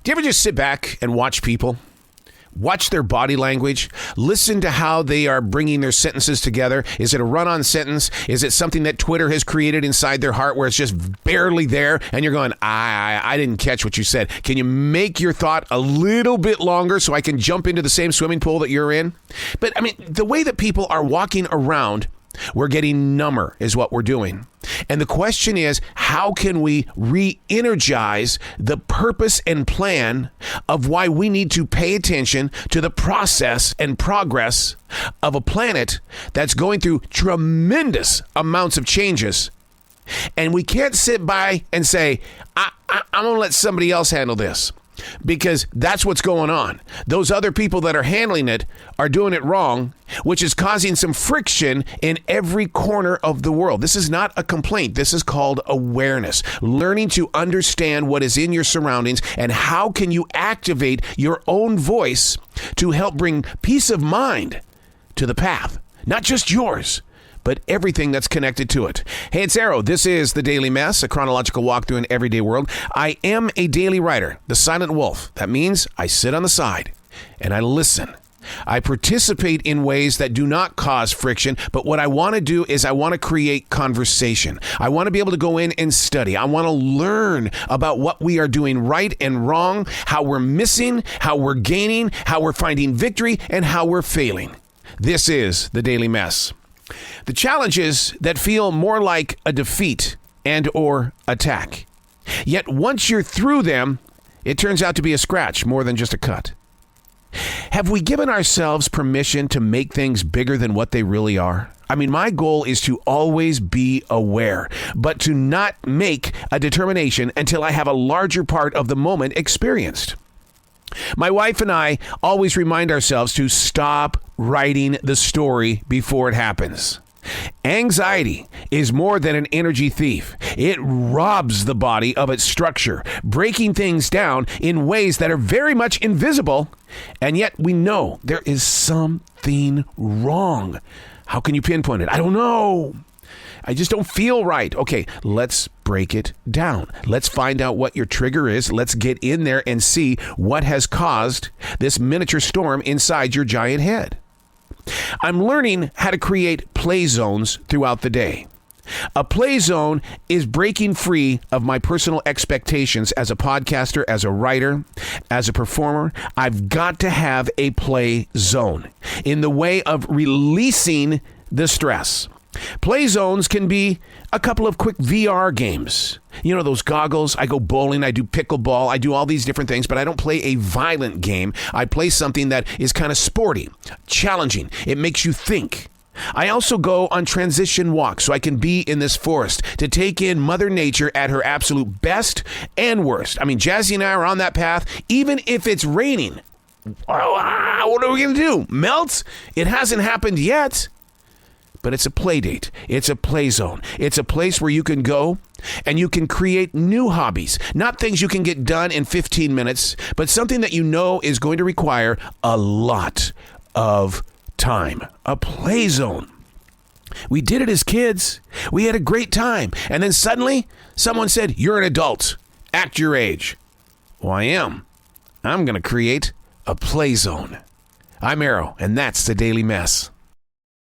Do you ever just sit back and watch people? Watch their body language. Listen to how they are bringing their sentences together. Is it a run-on sentence? Is it something that Twitter has created inside their heart where it's just barely there and you're going, I didn't catch what you said. Can you make your thought a little bit longer so I can jump into the same swimming pool that you're in? But, I mean, the way that people are walking around, we're getting number is what we're doing. And the question is, how can we re-energize the purpose and plan of why we need to pay attention to the process and progress of a planet that's going through tremendous amounts of changes? And we can't sit by and say, I'm going to let somebody else handle this. Because that's what's going on. Those other people that are handling it are doing it wrong, which is causing some friction in every corner of the world. This is not a complaint. This is called awareness. Learning to understand what is in your surroundings and how can you activate your own voice to help bring peace of mind to the path. Not just yours, but everything that's connected to it. Hey, it's Arrow. This is The Daily Mess, a chronological walk through an everyday world. I am a daily writer, the silent wolf. That means I sit on the side and I listen. I participate in ways that do not cause friction, but what I want to do is I want to create conversation. I want to be able to go in and study. I want to learn about what we are doing right and wrong, how we're missing, how we're gaining, how we're finding victory, and how we're failing. This is The Daily Mess. The challenges that feel more like a defeat and or attack. Yet once you're through them, it turns out to be a scratch more than just a cut. Have we given ourselves permission to make things bigger than what they really are? I mean, my goal is to always be aware, but to not make a determination until I have a larger part of the moment experienced. My wife and I always remind ourselves to stop writing the story before it happens. Anxiety is more than an energy thief. It robs the body of its structure, breaking things down in ways that are very much invisible, and yet we know there is something wrong. How can you pinpoint it? I don't know. I just don't feel right. Okay, let's break it down. Let's find out what your trigger is. Let's get in there and see what has caused this miniature storm inside your giant head. I'm learning how to create play zones throughout the day. A play zone is breaking free of my personal expectations as a podcaster, as a writer, as a performer. I've got to have a play zone in the way of releasing the stress. Play zones can be a couple of quick VR games. You know, those goggles. I go bowling, I do pickleball, I do all these different things, but I don't play a violent game. I play something that is kind of sporty, challenging. It makes you think. I also go on transition walks so I can be in this forest to take in Mother Nature at her absolute best and worst. I mean, Jazzy and I are on that path, even if it's raining. What are we going to do? Melt? It hasn't happened yet. But it's a play date. It's a play zone. It's a place where you can go and you can create new hobbies. Not things you can get done in 15 minutes, but something that you know is going to require a lot of time. A play zone. We did it as kids. We had a great time. And then suddenly, someone said, "You're an adult. Act your age." Well, I am. I'm going to create a play zone. I'm Arrow, and that's The Daily Mess.